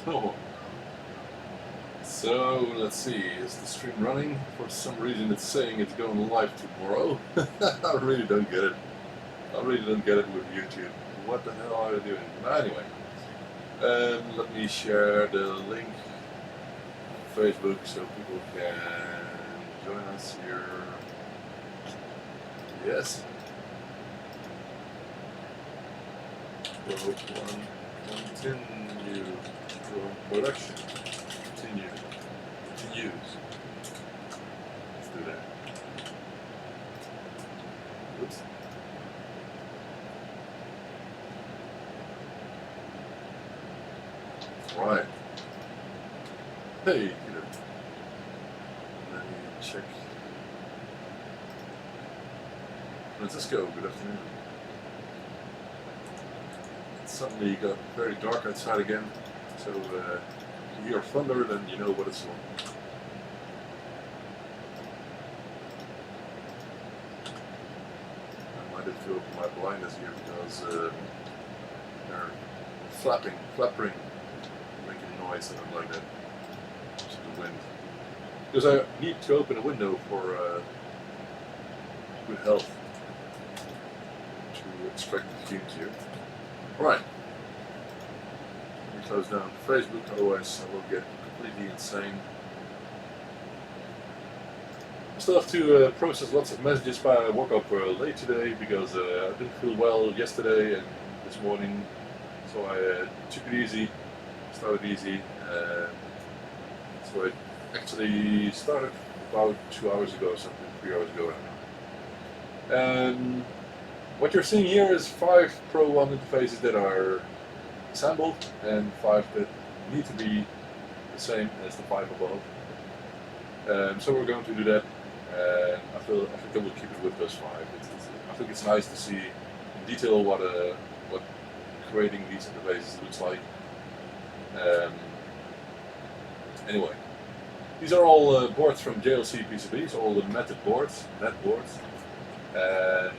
Oh. So let's see, is the stream running? For some reason it's saying it's going live tomorrow. I really don't get it. I really don't get it with YouTube. What the hell are they doing? Anyway, let me share the link on Facebook so people can join us here. Yes. Continue production. Continues. Let's do that. Oops. Right. Hey, Peter. Let me check. Francisco, good afternoon. It suddenly got very dark outside again, so if you hear thunder, then you know what it's for. I might have to open my blindness here because they're flapping, making noise, and I don't like that. Just the wind. Because I need to open a window for good health to extract the fumes here. Alright. Let me close down Facebook, otherwise I will get completely insane. I still have to process lots of messages, but I woke up late today because I didn't feel well yesterday and this morning, so I took it easy, started easy. So I actually started about 2 hours ago or something, 3 hours ago. What you're seeing here is 5 Pro 1 interfaces that are assembled and 5 that need to be the same as the 5 above. So we're going to do that. I think I will keep it with those 5. I think it's nice to see in detail what creating these interfaces looks like. Anyway, these are all boards from JLC PCBs, all the matted boards, net boards. And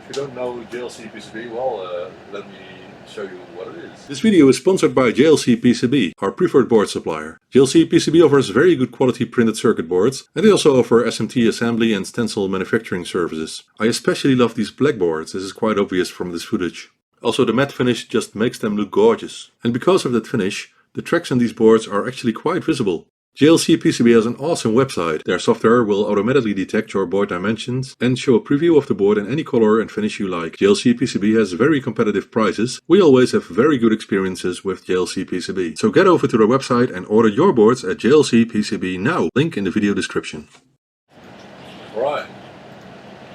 if you don't know JLC PCB, well, let me show you what it is. This video is sponsored by JLC PCB, our preferred board supplier. JLC PCB offers very good quality printed circuit boards, and they also offer SMT assembly and stencil manufacturing services. I especially love these black boards, this is quite obvious from this footage. Also, the matte finish just makes them look gorgeous. And because of that finish, the tracks on these boards are actually quite visible. JLC PCB has an awesome website. Their software will automatically detect your board dimensions and show a preview of the board in any color and finish you like. JLC PCB has very competitive prices. We always have very good experiences with JLC PCB. So get over to their website and order your boards at JLC PCB now. Link in the video description. Alright,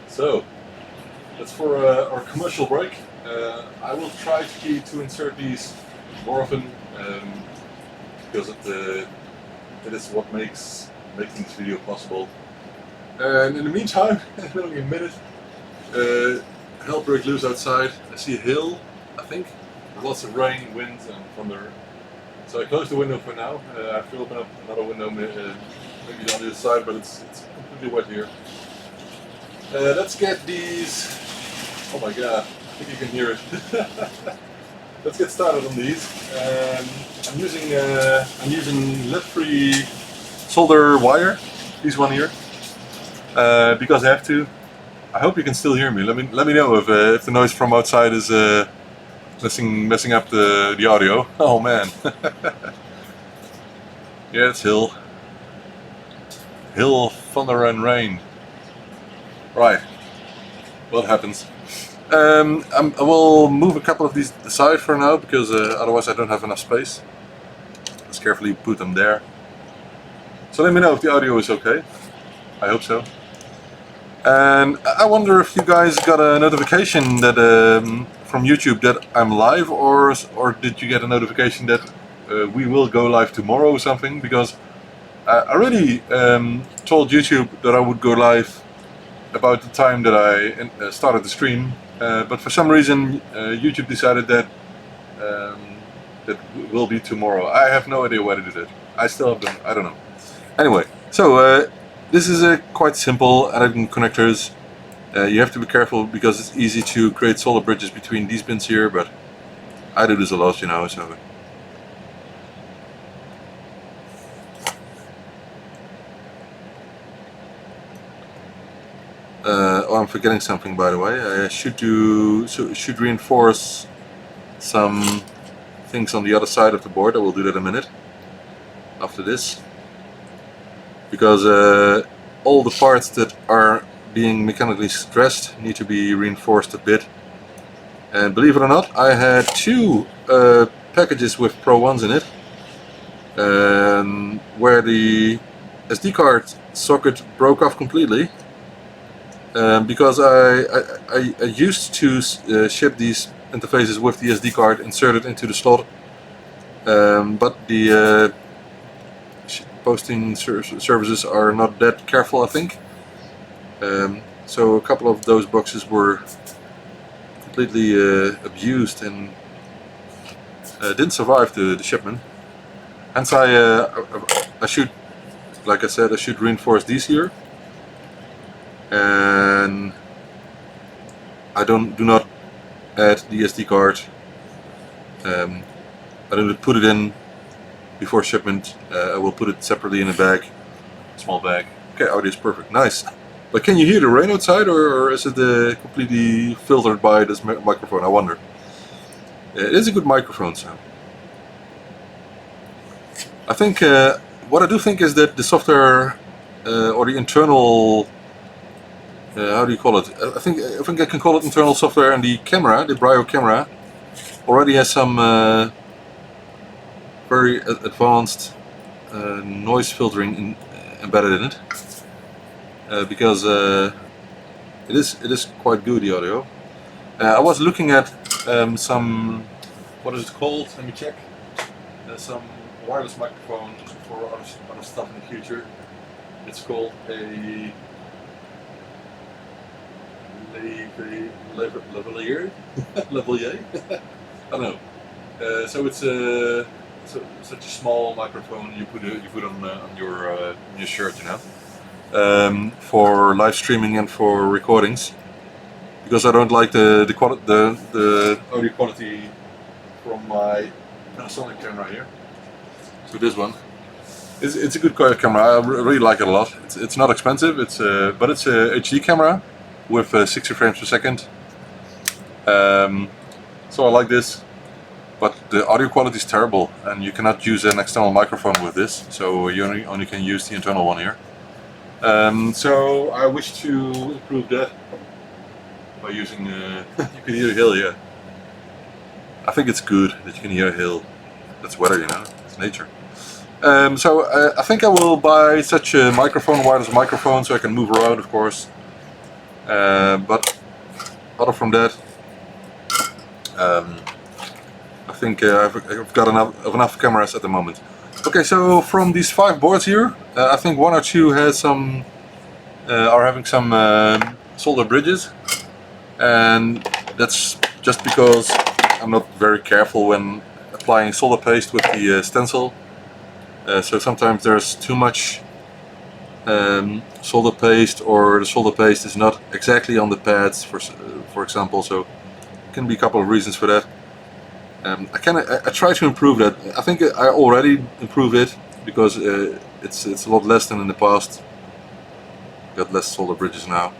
so that's for our commercial break. I will try to insert these more often because that is what makes making this video possible. And in the meantime, in only a minute, hell broke loose outside. I see hail, I think. Lots of rain, wind and thunder. So I closed the window for now. I have to open up another window, maybe on the other side, but it's completely wet here. Let's get these. Oh my god, I think you can hear it. Let's get started on these. I'm using lead-free solder wire. This one here, because I have to. I hope you can still hear me. Let me know if the noise from outside is messing up the audio. Oh man. Yeah, it's hill, thunder and rain. Right. What happens? I will move a couple of these aside for now because otherwise I don't have enough space. Let's carefully put them there. So let me know if the audio is okay. I hope so. And I wonder if you guys got a notification that from YouTube that I'm live, or did you get a notification that we will go live tomorrow or something? Because I already told YouTube that I would go live about the time that I started the stream. But for some reason YouTube decided that that will be tomorrow. I have no idea why they did it. I still have them, I don't know. Anyway, so this is quite simple elegant connectors. You have to be careful because it's easy to create solder bridges between these pins here, but I do this a lot, you know, so oh, I'm forgetting something, by the way. I should reinforce some things on the other side of the board. I will do that in a minute after this, because all the parts that are being mechanically stressed need to be reinforced a bit. And believe it or not, I had two packages with Pro 1s in it, where the SD card socket broke off completely, because I used to ship these interfaces with the SD card inserted into the slot, but the posting services are not that careful, I think. So a couple of those boxes were completely abused and didn't survive the shipment. Hence I should, like I said, I should reinforce these here, and I do not add the SD card. I don't put it in before shipment. I will put it separately in a bag, small bag. Okay, audio is perfect, nice. But can you hear the rain outside, or is it completely filtered by this microphone? I wonder. It is a good microphone sound. I think what I do think is that the software or the internal, how do you call it? I think I can call it internal software, and the camera, the Brio camera, already has some very advanced noise filtering embedded in it, because it is quite good, the audio. I was looking at some, what is it called? Let me check. Some wireless microphone for other stuff in the future. It's called a lavalier. Lavalier. I don't know. So it's such a small microphone you put on your shirt, you know, for live streaming and for recordings. Because I don't like the audio quality from my Panasonic camera here. So this one, it's a good camera. I really like it a lot. It's not expensive. But it's a HD camera with 60 frames per second. So I like this. But the audio quality is terrible, and you cannot use an external microphone with this. So you only can use the internal one here. So I wish to improve that by using. You can hear a hill, yeah. I think it's good that you can hear a hill. That's weather, you know. It's nature. So I think I will buy such a microphone, wireless microphone, so I can move around, of course. But other from that, I think I've got enough cameras at the moment. Okay, so from these 5 boards here, I think 1 or 2 has some are having some solder bridges, and that's just because I'm not very careful when applying solder paste with the stencil. So sometimes there's too much solder paste, or the solder paste is not exactly on the pads, for example. So there can be a couple of reasons for that. I try to improve that. I think I already improved it, because it's a lot less than in the past. Got less solder bridges now.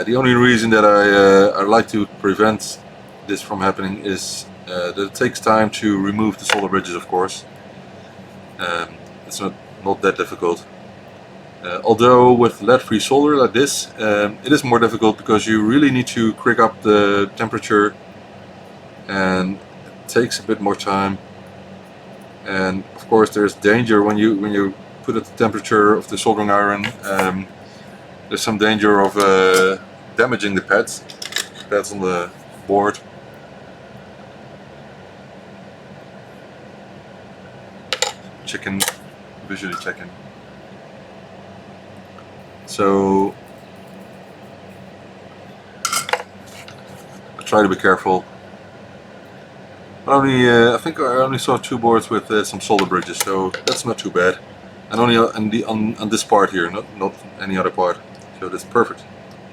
The only reason that I like to prevent this from happening is that it takes time to remove the solder bridges, of course. It's not that difficult. Although with lead-free solder like this, it is more difficult, because you really need to crank up the temperature, and it takes a bit more time. And of course there's danger when you put at the temperature of the soldering iron. There's some danger of damaging the pads on the board. Visually checking. So I try to be careful. But I think I only saw 2 boards with some solder bridges, so that's not too bad. And only on this part here, not any other part. So that's perfect.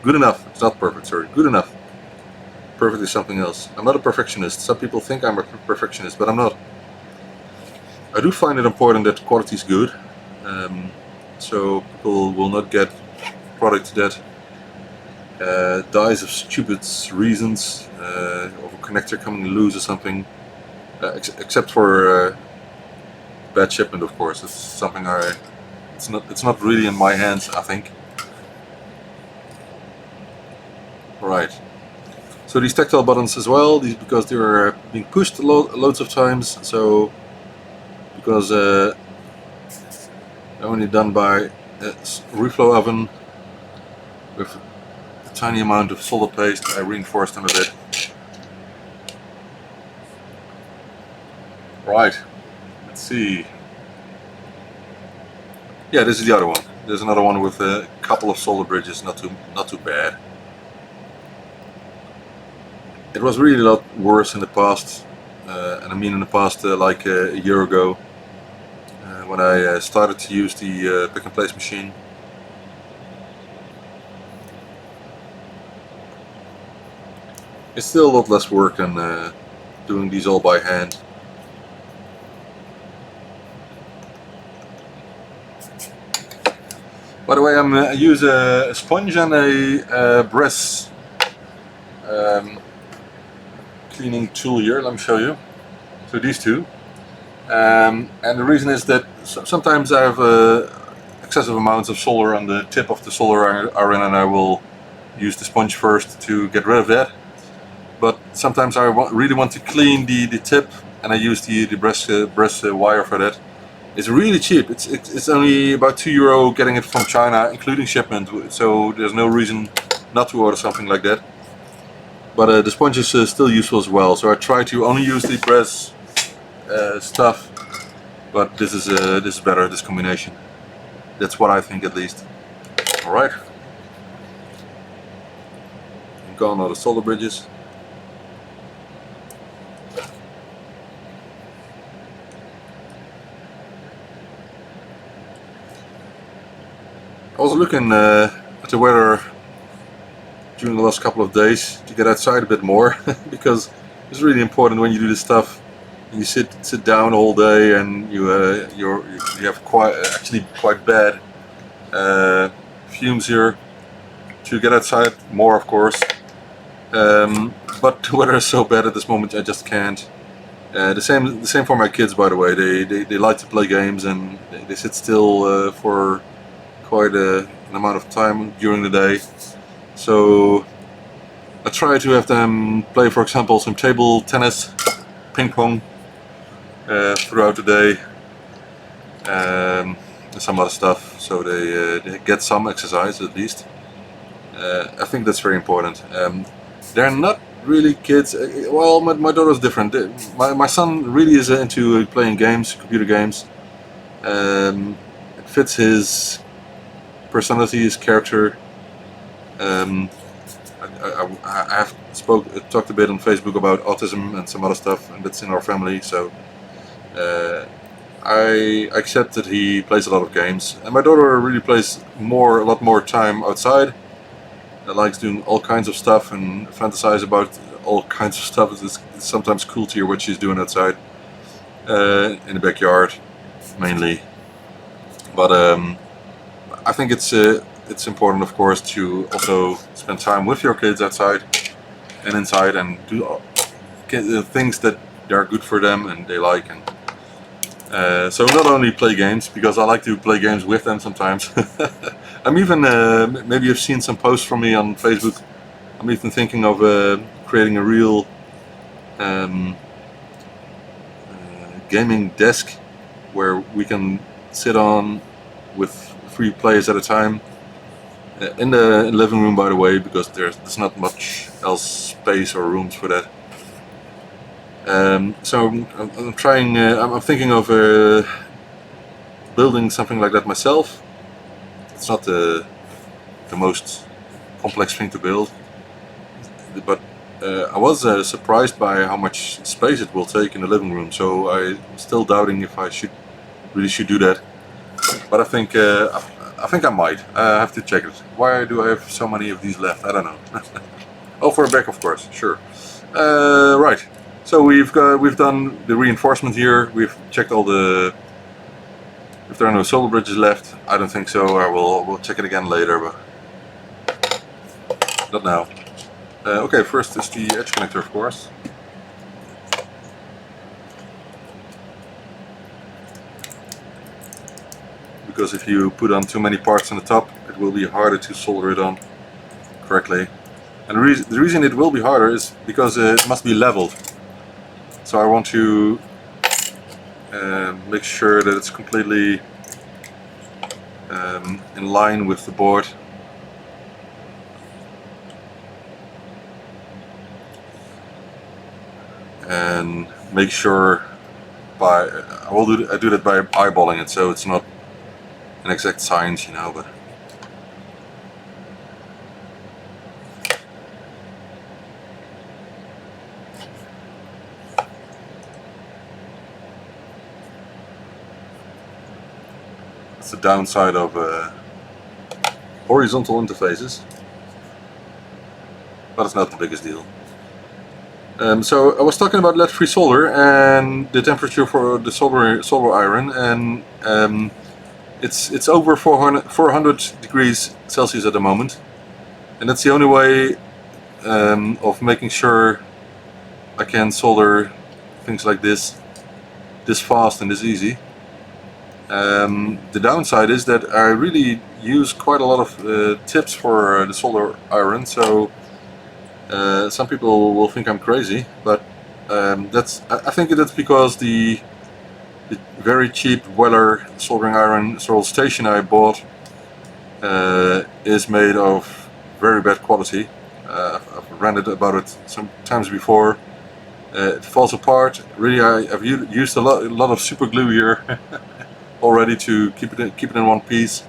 Good enough. It's not perfect, sorry. Good enough. Perfect is something else. I'm not a perfectionist. Some people think I'm a perfectionist, but I'm not. I do find it important that the quality is good, so people will not get product that dies of stupid reasons, of a connector coming loose or something, except for bad shipment, of course. It's something it's not really in my hands, I think. Right. So these tactile buttons as well, because they're being pushed loads of times. So because they're only done by a reflow oven with a tiny amount of solder paste, I reinforced them a bit. Right. Let's see. Yeah, this is the other one. There's another one with a couple of solder bridges, not too bad. It was really a lot worse in the past, and I mean in the past like a year ago, when I started to use the pick and place machine. It's still a lot less work than doing these all by hand. By the way, I use a sponge and a brass cleaning tool here. Let me show you. So these two, and the reason is that sometimes I have excessive amounts of solder on the tip of the solder iron, and I will use the sponge first to get rid of that. But sometimes I really want to clean the tip, and I use the brass wire for that. It's really cheap. It's only about €2 getting it from China, including shipment. So there's no reason not to order something like that. But the sponge is still useful as well. So I try to only use the brass stuff. But this is better, this combination. That's what I think, at least. All right. And gone are the solder bridges. I was looking at the weather during the last couple of days to get outside a bit more because it's really important when you do this stuff. You sit down all day and you have quite bad fumes here. To get outside more, of course, but the weather is so bad at this moment I just can't. The same for my kids, by the way. They like to play games, and they sit still for quite an amount of time during the day. So I try to have them play, for example, some table tennis, ping pong throughout the day, and some other stuff, so they get some exercise at least. I think that's very important. They're not really kids. Well, my daughter's different. My son really is into playing games, computer games. It fits his personality, his character. I have talked a bit on Facebook about autism and some other stuff, and that's in our family. So I accept that he plays a lot of games, and my daughter really plays a lot more time outside. Likes doing all kinds of stuff and fantasize about all kinds of stuff. It's sometimes cool to hear what she's doing outside, in the backyard mainly. But I think it's important, of course, to also spend time with your kids outside and inside, and do things that are good for them and they like. And so not only play games, because I like to play games with them sometimes. I'm even, maybe you've seen some posts from me on Facebook, I'm even thinking of creating a real gaming desk where we can sit on with 3 players at a time. In the living room, by the way, because there's not much else space or rooms for that. So I'm trying. I'm thinking of building something like that myself. It's not the most complex thing to build, but I was surprised by how much space it will take in the living room. So I'm still doubting if I really should do that. But I think I might. I have to check it. Why do I have so many of these left? I don't know. Oh, for a back, of course. Sure. Right. So we've done the reinforcement here. We've checked all the. If there are no solder bridges left, I don't think so. We'll check it again later. But Not now. Okay, first is the edge connector, of course. Because if you put on too many parts on the top, it will be harder to solder it on correctly. And the reason it will be harder is because it must be leveled. So I want to make sure that it's completely in line with the board. And make sure I do that by eyeballing it, so it's not an exact science, you know, but that's the downside of horizontal interfaces, but it's not the biggest deal. So I was talking about lead-free solder and the temperature for the solder iron, and it's over 400 degrees Celsius at the moment, and that's the only way of making sure I can solder things like this fast and this easy. The downside is that I really use quite a lot of tips for the solder iron, so some people will think I'm crazy, but I think that's because the very cheap Weller soldering iron station I bought is made of very bad quality. I've ranted about it some times before. It falls apart. Really, I've used a lot of super glue here already to keep it in one piece.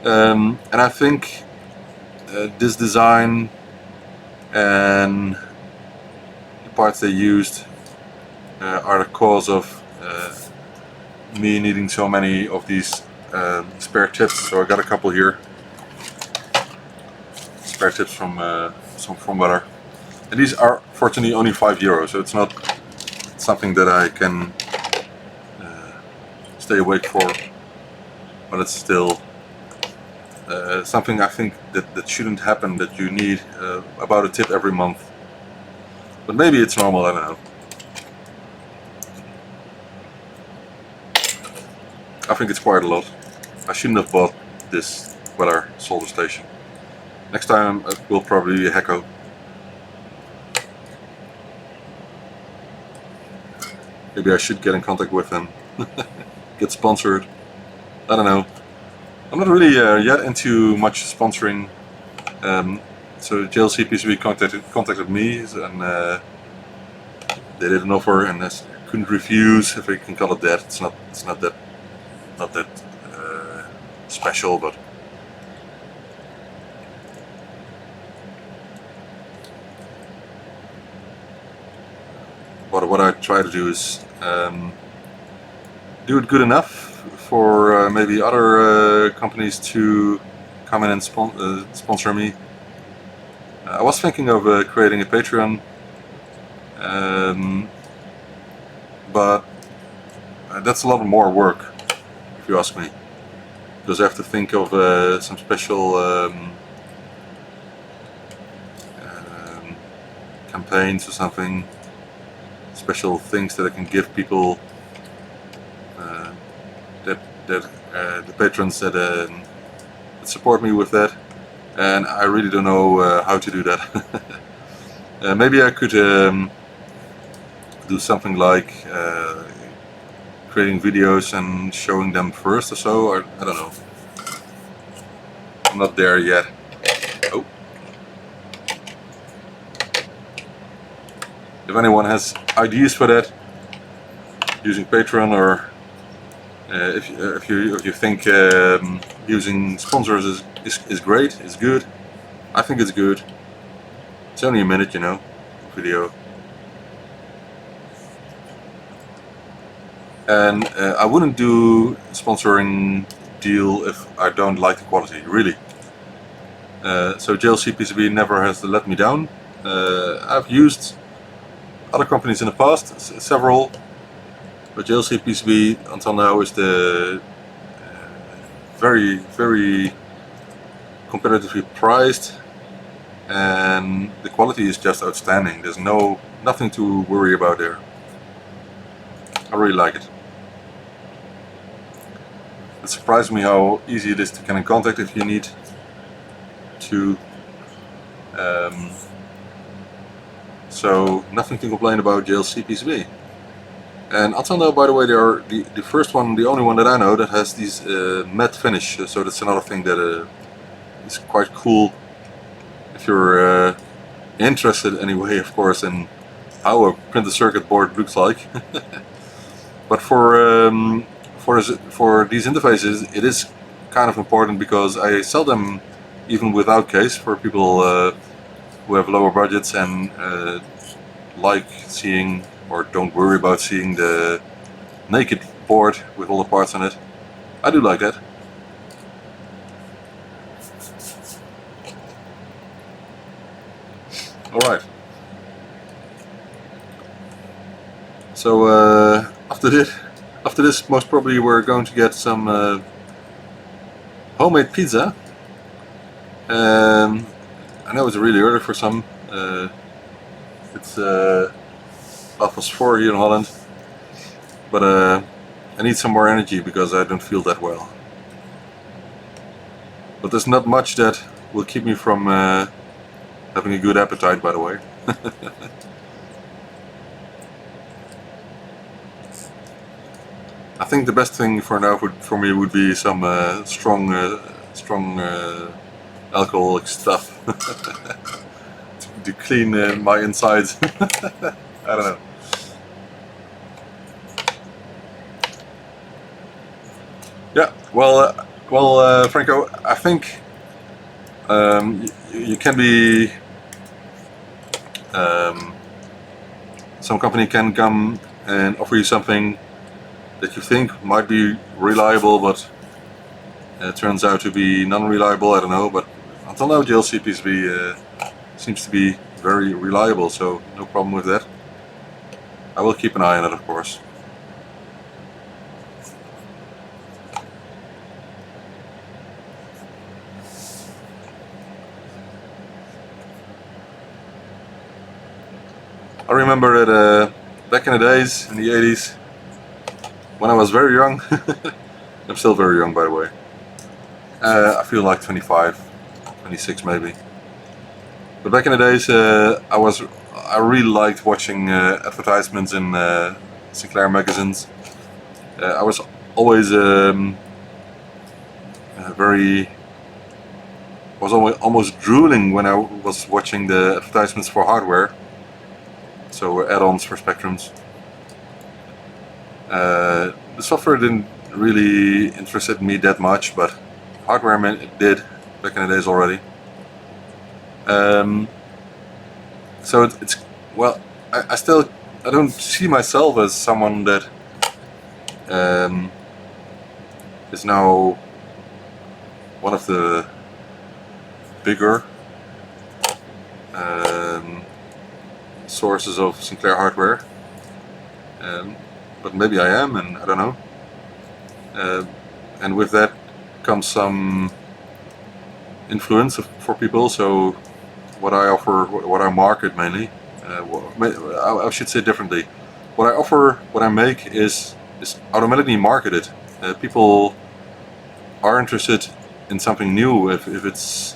And I think this design and the parts they used are the cause of me needing so many of these spare tips. So I got a couple here, spare tips from Weller, and these are fortunately only €5, so it's not something that I can stay awake for, but it's still something I think that shouldn't happen, that you need about a tip every month. But maybe it's normal, I don't know. I think it's quite a lot. I shouldn't have bought this Weller solder station. Next time it will probably be a Hecko. Maybe I should get in contact with them. Get sponsored. I don't know. I'm not really yet into much sponsoring. So JLC PCB contacted me, and they did an offer, and I couldn't refuse, if I can call it that. It's not that special, but what I try to do is do it good enough for maybe other companies to come in and sponsor me. I was thinking of creating a Patreon, but that's a lot more work, if you ask me, because I have to think of some special campaigns or something, special things that I can give people, that the patrons that support me with that, and I really don't know how to do that. Maybe I could do something like creating videos and showing them first or so, or I don't know. I'm not there yet. Oh. If anyone has ideas for that, using Patreon, or if you think using sponsors is great, is good, I think it's good. It's only a minute, you know, video. And I wouldn't do a sponsoring deal if I don't like the quality, really. So JLC PCB never has let me down. I've used other companies in the past, several, but JLC PCB until now is the very, very competitively priced and the quality is just outstanding. There's nothing to worry about there. I really like it. It surprised me how easy it is to get in contact if you need to. So nothing to complain about JLC PCB. And until now, by the way, they are the first one, the only one that I know that has these matte finish. So that's another thing that is quite cool if you're interested anyway, of course, in how a printed circuit board looks like. But for these interfaces, it is kind of important because I sell them even without case for people who have lower budgets and like seeing or don't worry about seeing the naked board with all the parts on it. I do like that. Alright. So after this, most probably we're going to get some homemade pizza. I know it's really early for some. It's 4 here in Holland, but I need some more energy because I don't feel that well. But there's not much that will keep me from having a good appetite, by the way. I think the best thing for now for me would be some strong alcoholic stuff to clean my insides. I don't know. Yeah, well, Franco, I think you can be. Some company can come and offer you something that you think might be reliable, but it turns out to be non-reliable. I don't know, but until now, JLC PCB seems to be very reliable, so no problem with that. I will keep an eye on it, of course. I remember that back in the days, in the 80s, when I was very young, I'm still very young, by the way. I feel like 25, 26 maybe. But back in the days, I really liked watching advertisements in Sinclair magazines. I was always almost drooling when I was watching the advertisements for hardware. So add-ons for Spectrums. The software didn't really interest me that much, but hardware did back in the days already. So it's well, I don't see myself as someone that is now one of the bigger sources of Sinclair hardware, but maybe I am, and I don't know. And with that comes some influence for people. So what I offer, what I market mainly, I should say differently. What I offer, what I make is automatically marketed. People are interested in something new if it's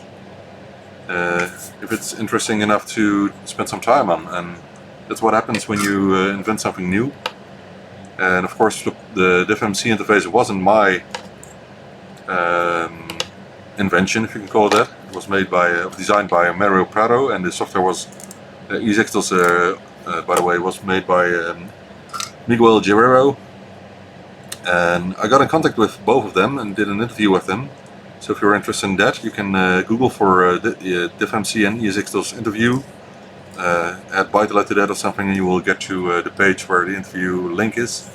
interesting enough to spend some time on, and that's what happens when you invent something new. And of course, the DiffMC interface wasn't my invention, if you can call it that. It was designed by Mario Prado, and the software was EasyXTOS, by the way, was made by Miguel Guerrero. And I got in contact with both of them and did an interview with them. So if you're interested in that, you can Google for DiffMC and EasyXTOS interview, add ByteDelight to that or something, and you will get to the page where the interview link is.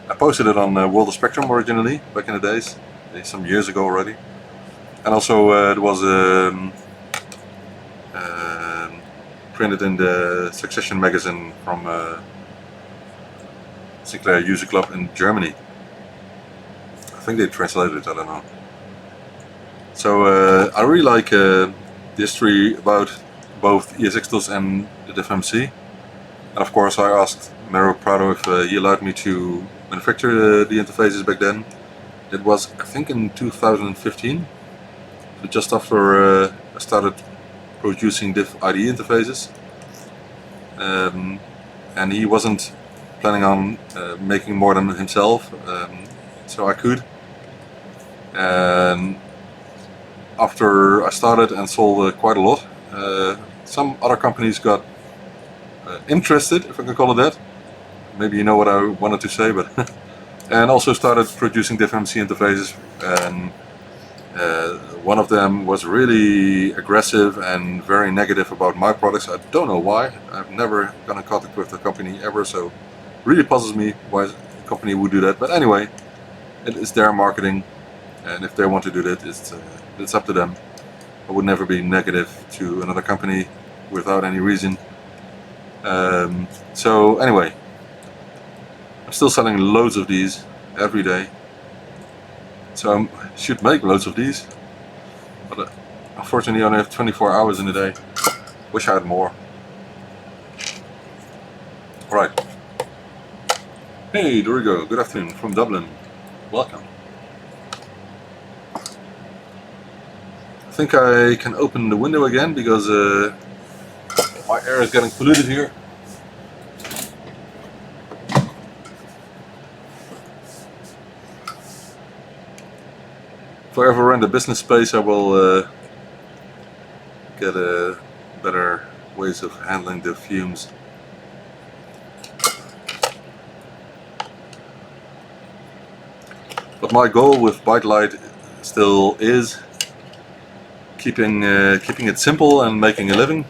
I posted it on World of Spectrum originally, back in the days, some years ago already. And also it was printed in the Succession magazine from Sinclair User Club in Germany. I think they translated it, I don't know. So I really like the history about both ESX and the DFMC. And of course I asked Mero Prado if he allowed me to manufacture the interfaces back then. It was, I think, in 2015, so just after I started producing diff IDE interfaces. And he wasn't planning on making more than himself, so I could. And after I started and sold quite a lot, some other companies got interested, if I can call it that. Maybe you know what I wanted to say, but and also started producing DFMC interfaces. And one of them was really aggressive and very negative about my products. I don't know why. I've never gone in contact with the company ever, so really puzzles me why a company would do that. But anyway, it is their marketing, and if they want to do that, it's up to them. I would never be negative to another company without any reason. So anyway, I'm still selling loads of these every day. So I should make loads of these, but unfortunately I only have 24 hours in a day. Wish I had more. Right. Hey Dorigo, good afternoon from Dublin. Welcome. I think I can open the window again because my air is getting polluted here. If I ever rent a business space, I will get better ways of handling the fumes. But my goal with ByteDelight still is keeping it simple and making a living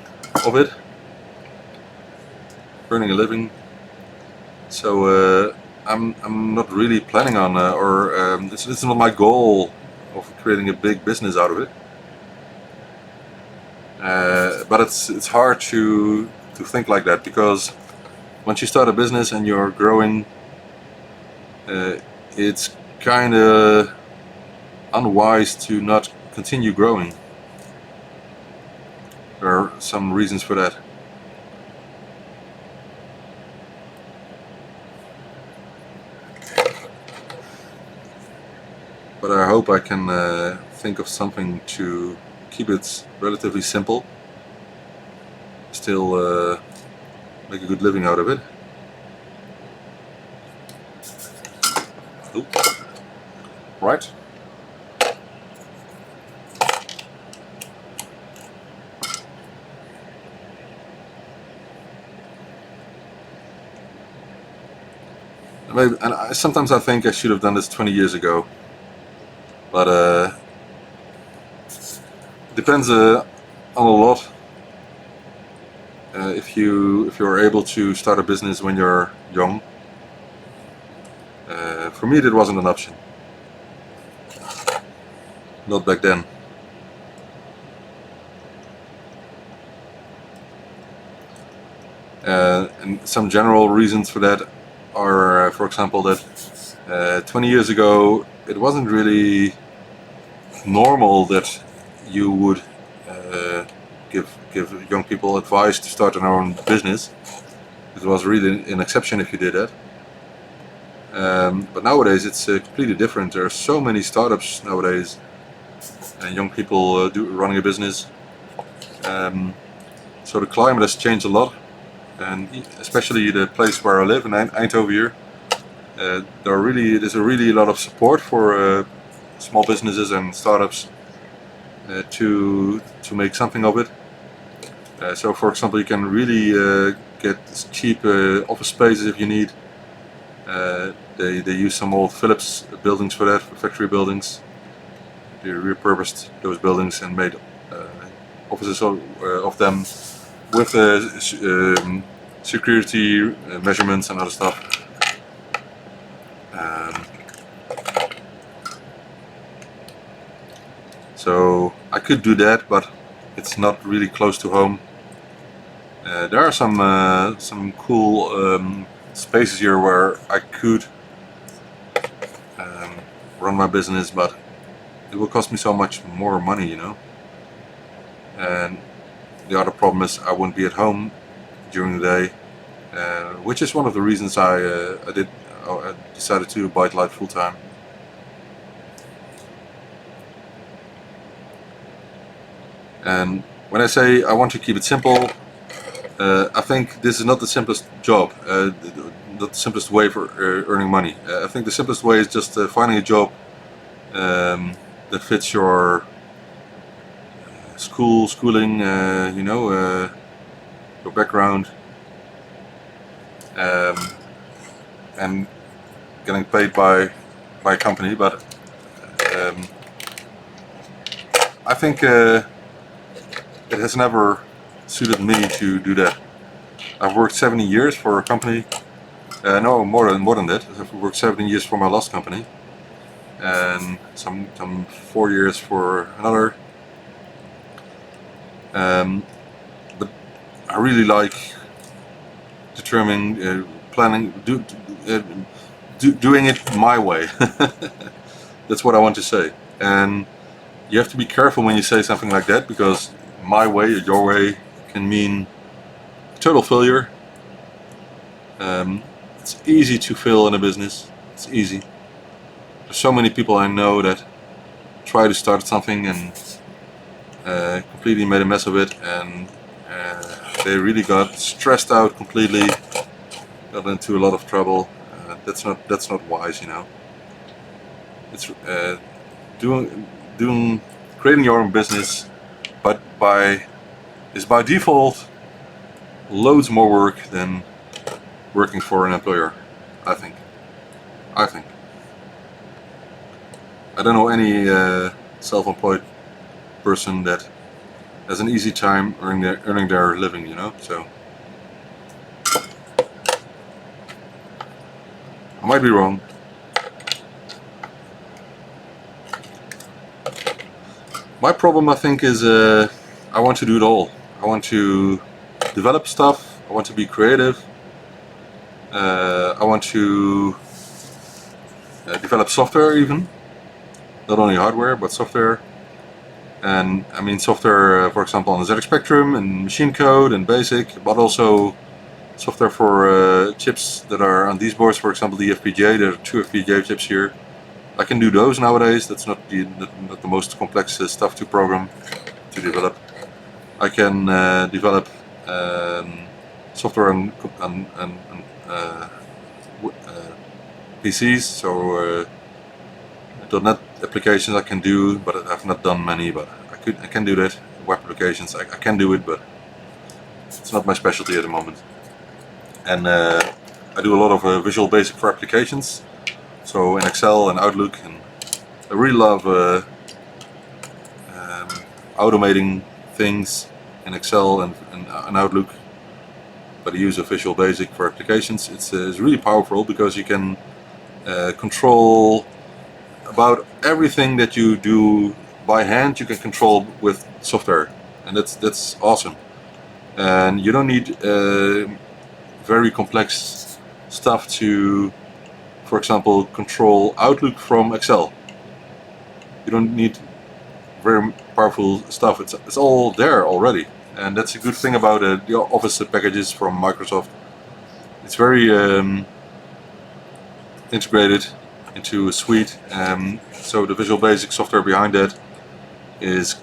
of it, earning a living. So I'm not really planning on, this is not my goal of creating a big business out of it. But it's hard to think like that, because once you start a business and you're growing, it's kind of unwise to not continue growing. There are some reasons for that. But I hope I can think of something to keep it relatively simple, still make a good living out of it. Oop. Right. And sometimes I think I should have done this 20 years ago, but depends on a lot. If you're able to start a business when you're young. For me, that wasn't an option. Not back then. And some general reasons for that are, for example, that 20 years ago it wasn't really normal that you would give young people advice to start their own business. It was really an exception if you did that. But nowadays it's completely different. There are so many startups nowadays, and young people running a business. So the climate has changed a lot, and especially the place where I live in Eindhoven here, there's a really lot of support for small businesses and startups to make something of it. So for example, you can really get cheap office spaces if you need. They use some old Philips buildings for that, for factory buildings. They repurposed those buildings and made offices of them with security measurements and other stuff. So I could do that, but it's not really close to home. There are some cool spaces here where I could run my business, but it will cost me so much more money, you know. And the other problem is I wouldn't be at home during the day, which is one of the reasons I decided to do ByteDelight full time. And when I say I want to keep it simple, I think this is not the simplest job, not the simplest way for earning money. I think the simplest way is just finding a job that fits your schooling, you know, your background, and getting paid by a company. But I think it has never suited me to do that. I've worked 17 years for a company. No, more than that. I've worked 17 years for my last company, and some 4 years for another. But I really like determining, planning, doing it my way. That's what I want to say. And you have to be careful when you say something like that, because my way or your way can mean total failure. It's easy to fail in a business. It's easy. There's so many people I know that try to start something and completely made a mess of it, and they really got stressed out completely, got into a lot of trouble. That's not wise, you know. It's creating your own business, but by default loads more work than working for an employer. I think. I don't know any self-employed person that has an easy time earning their living, you know. So I might be wrong. My problem, I think, is I want to do it all. I want to develop stuff. I want to be creative. I want to develop software, even not only hardware but software. And I mean software, for example, on the ZX Spectrum and machine code and basic, but also software for chips that are on these boards. For example, the FPGA. There are 2 FPGA chips here. I can do those nowadays. That's not the most complex stuff to program, to develop. I can develop software on PCs, so .NET applications I can do, but I've not done many. But I can do that. Web applications I can do it, but it's not my specialty at the moment. And I do a lot of Visual Basic for applications. So in Excel and Outlook, and I really love automating things in Excel and Outlook. But the use of Visual Basic for applications, it's really powerful, because you can control about everything that you do by hand. You can control with software, and that's awesome. And you don't need very complex stuff to, for example, control Outlook from Excel. You don't need very powerful stuff. It's all there already, and that's a good thing about the Office packages from Microsoft. It's very integrated into a suite, so the Visual Basic software behind that is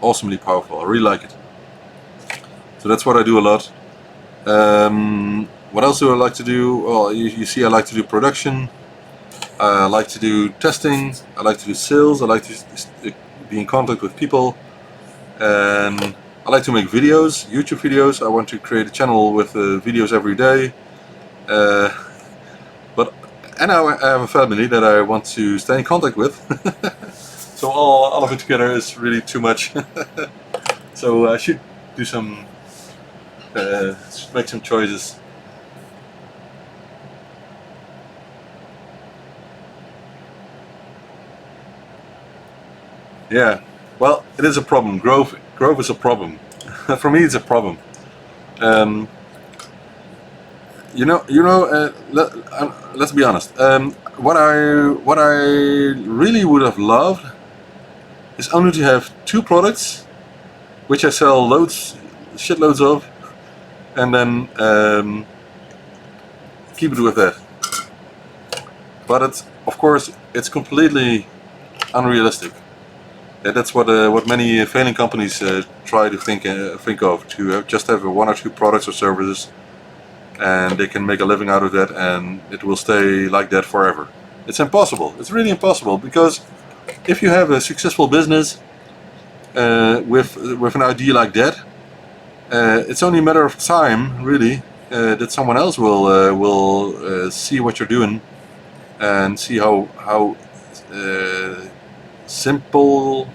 awesomely powerful. I really like it. So that's what I do a lot. What else do I like to do? Well, you see, I like to do production. I like to do testing. I like to do sales. I like to be in contact with people. And I like to make videos, YouTube videos. I want to create a channel with videos every day. And I have a family that I want to stay in contact with. So all of it together is really too much. So I should do some, make some choices. Yeah, well, it is a problem. Growth is a problem. For me, it's a problem. Let's be honest. What I really would have loved is only to have 2 products which I sell shitloads of, and then keep it with that. But of course it's completely unrealistic. That's what many failing companies try to think of, to just have one or two products or services, and they can make a living out of that, and it will stay like that forever. It's impossible. It's really impossible, because if you have a successful business with an idea like that, it's only a matter of time, really, that someone else will see what you're doing and see how simply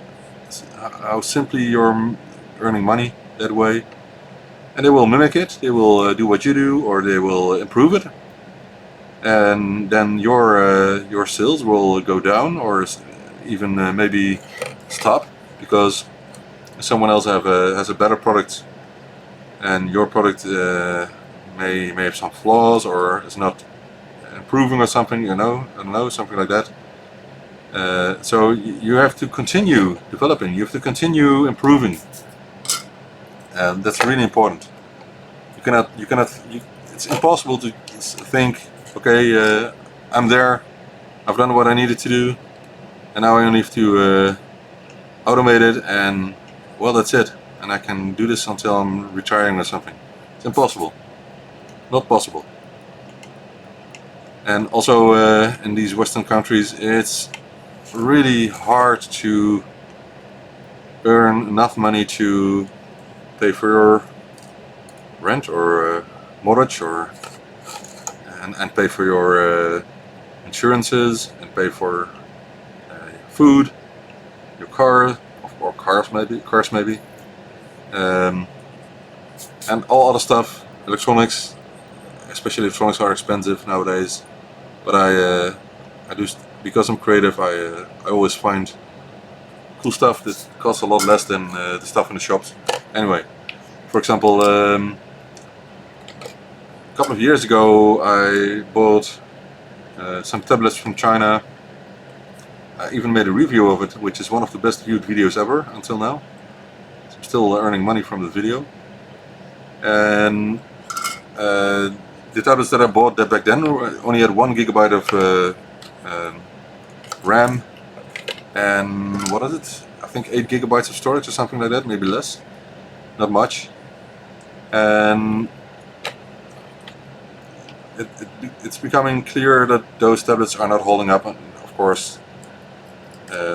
you're earning money that way, and they will mimic it. They will do what you do, or they will improve it, and then your sales will go down, or even maybe stop, because someone else has a better product, and your product may have some flaws, or is not improving or something, I don't know, something like that. So you have to continue developing, you have to continue improving, and that's really important. It's impossible to think, okay, I'm there, I've done what I needed to do, and now I only have to automate it, and well, that's it, and I can do this until I'm retiring or something. It's impossible. Not possible. And also in these Western countries, it's really hard to earn enough money to pay for your rent or mortgage, or and pay for your insurances, and pay for food, your car, or cars maybe, and all other stuff. Electronics, especially electronics, are expensive nowadays. But I do, because I'm creative, I always find cool stuff that costs a lot less than the stuff in the shops. Anyway, for example, a couple of years ago I bought some tablets from China. I even made a review of it, which is one of the best viewed videos ever until now. So I'm still earning money from the video. And the tablets that I bought that back then only had 1 gigabyte of RAM, and what is it? I think 8 gigabytes of storage or something like that, maybe less, not much. And it's becoming clear that those tablets are not holding up, of course.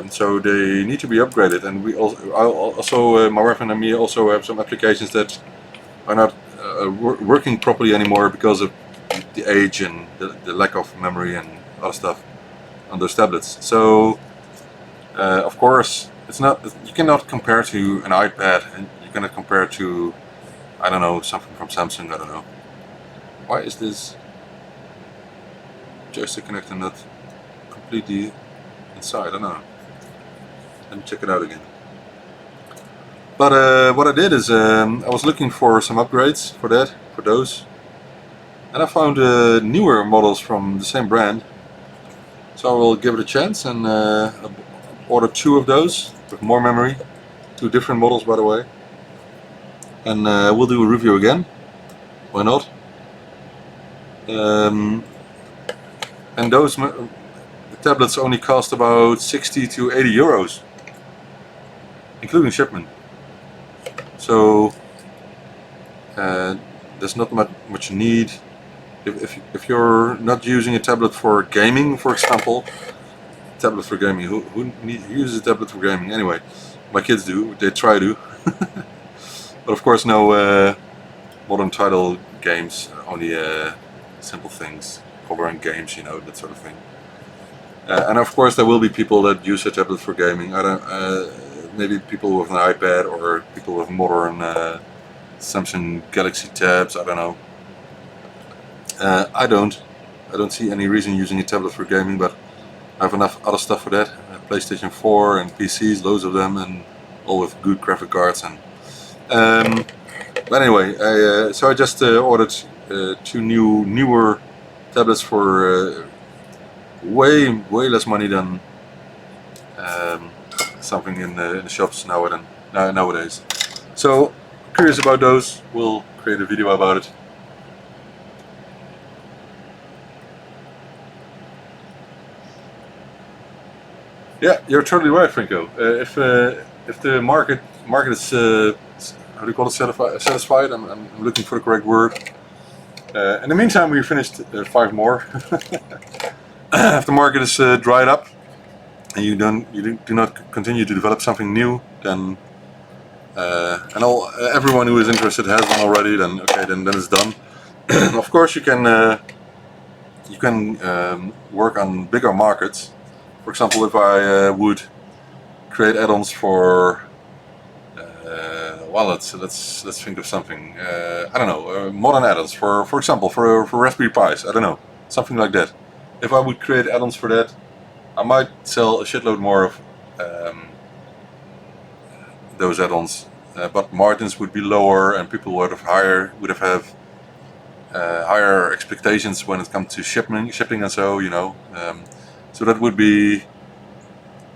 So they need to be upgraded, and my wife and me also have some applications that are not working properly anymore because of the age and the lack of memory and other stuff on those tablets. So of course you cannot compare to an iPad, and you cannot compare to, I don't know, something from Samsung. I don't know. Why is this joystick connector not completely inside? I don't know. Let me check it out again. But what I did is I was looking for some upgrades for those, and I found newer models from the same brand. So I will give it a chance and order 2 of those with more memory, 2 different models, by the way, and we'll do a review again. Why not? And those the tablets only cost about 60 to 80 euros, including shipment. So there's not much need. If you're not using a tablet for gaming, for example, who uses a tablet for gaming anyway? My kids do, they try to. But of course no modern title games, only simple things, covering games, that sort of thing. And of course there will be people that use a tablet for gaming. Maybe people with an iPad, or people with modern Samsung Galaxy tabs, I don't know. I don't see any reason using a tablet for gaming, but I have enough other stuff for that. PlayStation 4 and PCs, loads of them, and all with good graphic cards. And but anyway, so I just ordered 2 newer tablets for way less money than something in the shops nowadays. So, curious about those, we'll create a video about it. Yeah, you're totally right, Franco. If the market is how do you call it, satisfied? I'm looking for the correct word. In the meantime, we finished 5 more. If the market is dried up and you do not continue to develop something new, then and everyone who is interested has one already, then okay, then it's done. Of course, you can work on bigger markets. For example, if I would create add-ons for well, let's think of something. I don't know, modern add-ons for example for Raspberry Pis. I don't know, something like that. If I would create add-ons for that, I might sell a shitload more of those add-ons, but margins would be lower, and people would have higher expectations when it comes to shipping and so, you know. So that would be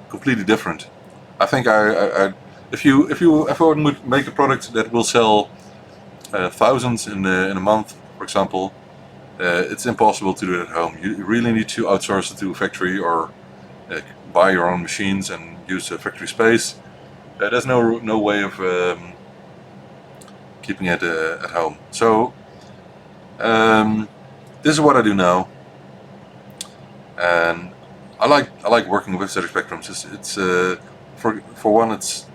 completely different. I think if I would make a product that will sell thousands in a month, for example, it's impossible to do it at home. You really need to outsource it to a factory or buy your own machines and use a factory space. There's no way of keeping it at home. So this is what I do now, and I like working with ZX Spectrums. It's for one, it's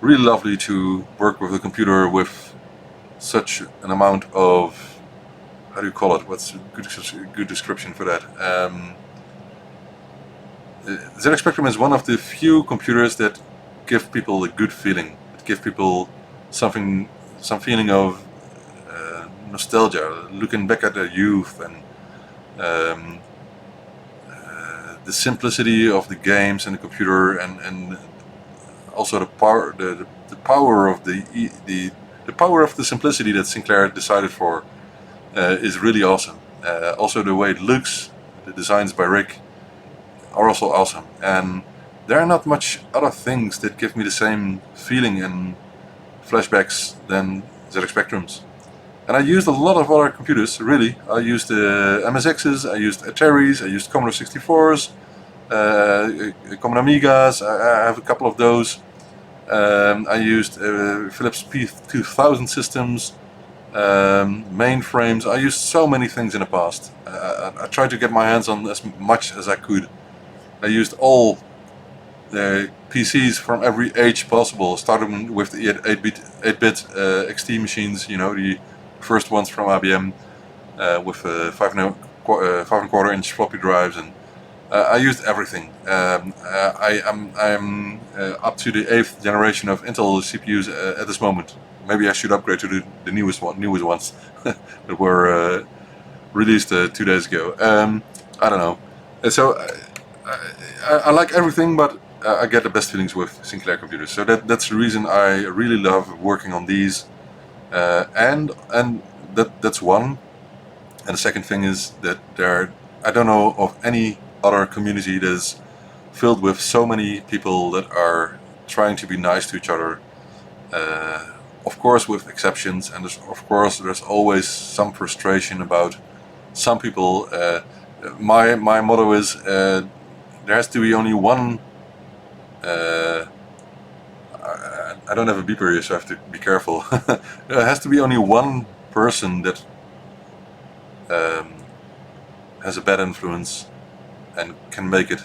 really lovely to work with a computer with such an amount of, how do you call it? What's a good description for that? ZX Spectrum is one of the few computers that give people a good feeling. It gives people some feeling of nostalgia, looking back at their youth, and the simplicity of the games and the computer, and also the power of the power of the simplicity that Sinclair decided for is really awesome. Also the way it looks, the designs by Rick are also awesome, and there are not much other things that give me the same feeling and flashbacks than ZX Spectrums. And I used a lot of other computers, really. I used MSXs, I used Ataris, I used Commodore 64s, Commodore Amigas, I have a couple of those. I used Philips P2000 systems, mainframes. I used so many things in the past. I tried to get my hands on as much as I could. I used all the PCs from every age possible, starting with the 8-bit XT machines, you know, the first ones from IBM with 5.25 inch floppy drives, and I used everything. I am up to the 8th generation of Intel CPUs at this moment. Maybe I should upgrade to the newest ones that were released 2 days ago. I don't know. So I like everything, but I get the best feelings with Sinclair computers. So that's the reason I really love working on these. And that's one. And the second thing is that I don't know of any other community that is filled with so many people that are trying to be nice to each other. Of course, with exceptions, and of course there's always some frustration about some people. My motto is there has to be only one. I don't have a beeper here, so I have to be careful. There has to be only one person that has a bad influence and can make it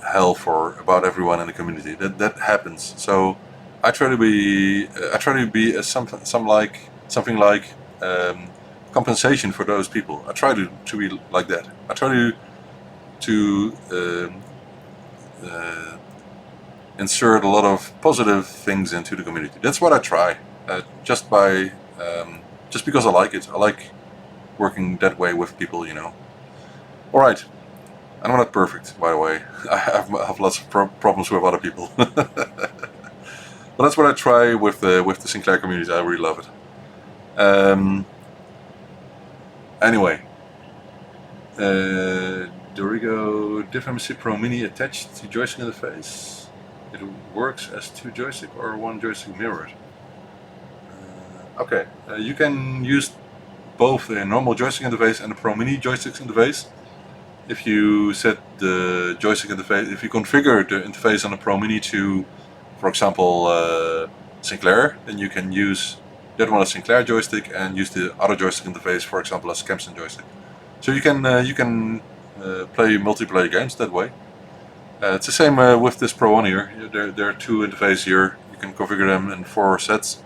hell for about everyone in the community. That happens. So I try to be something like compensation for those people. I try to be like that. I try to insert a lot of positive things into the community. That's what I try. Just because I like it. I like working that way with people, you know. All right. I'm not perfect, by the way. I have lots of problems with other people. But that's what I try with the Sinclair community. I really love it. Anyway, Dorigo Diff MC Pro Mini attached to joystick interface. it works as 2 joystick or 1 joystick mirrored. Okay, you can use both a normal joystick interface and a Pro Mini joystick interface. If you set the joystick interface, if you configure the interface on a Pro Mini to, for example, Sinclair, then you can use that one as Sinclair joystick and use the other joystick interface, for example, as Kempson joystick. So you can play multiplayer games that way. It's the same with this Pro One here. There are 2 interfaces here. You can configure them in 4 sets,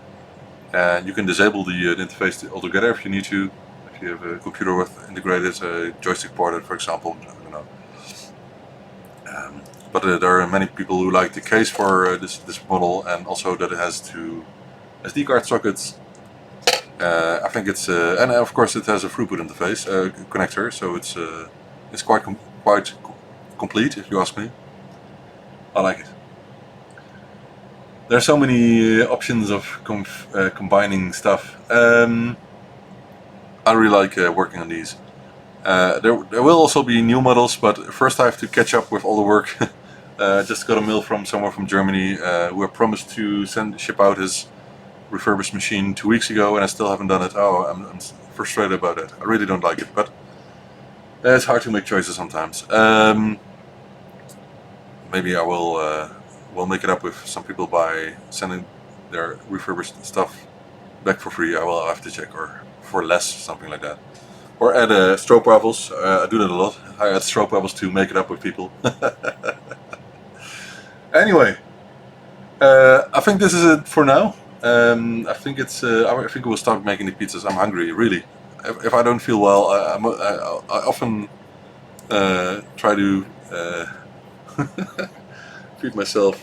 and you can disable the interface altogether if you need to. If you have a computer with integrated joystick ported, for example, I don't know. But there are many people who like the case for this model, and also that it has 2 SD card sockets. I think it's and of course it has a throughput interface connector, so it's quite complete, if you ask me. I like it. There are so many options of combining stuff. I really like working on these. There will also be new models, but first I have to catch up with all the work. Just got a mail from someone from Germany who had promised to ship out his refurbished machine 2 weeks ago, and I still haven't done it. Oh, I'm frustrated about it. I really don't like it, but it's hard to make choices sometimes. Maybe I will make it up with some people by sending their refurbished stuff back for free. I will have to check, or for less, something like that. Or add strobe levels. I do that a lot. I add strobe levels to make it up with people. Anyway, I think this is it for now. I think we'll start making the pizzas. I'm hungry, really. If I don't feel well, I often try to feed myself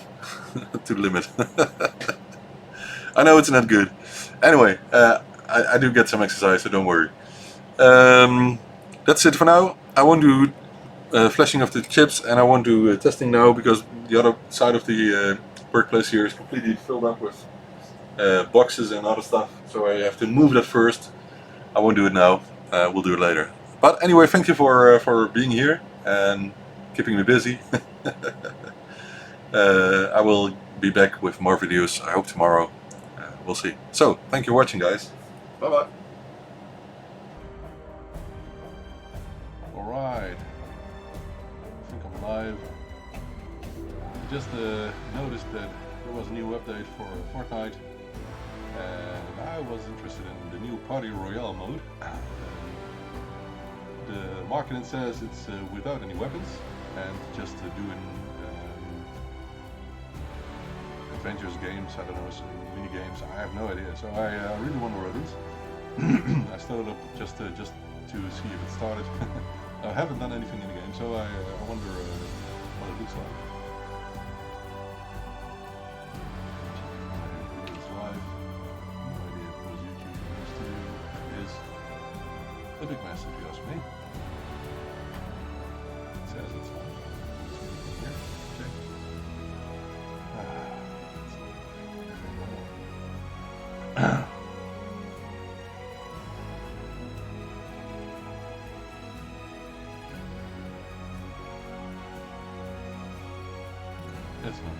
to the limit. I know it's not good. Anyway, I do get some exercise, so don't worry. That's it for now. I won't do flashing of the chips, and I won't do testing now, because the other side of the workplace here is completely filled up with boxes and other stuff, so I have to move that first. I won't do it now. We'll do it later. But anyway, thank you for being here and keeping me busy. I will be back with more videos, I hope tomorrow. We'll see. So, thank you for watching, guys. Bye bye. Alright. I think I'm live. I just noticed that there was a new update for Fortnite, and I was interested in the new Party Royale mode. The marketing says it's without any weapons and just doing adventures games, I don't know, mini games, I have no idea. So I really wonder what it is. I started up just to see if it started. I haven't done anything in the game, so I wonder what it looks like. It's live. No idea if it was YouTube or studio. It is a big mess, if you ask me. It says it's live. Here, check. That's not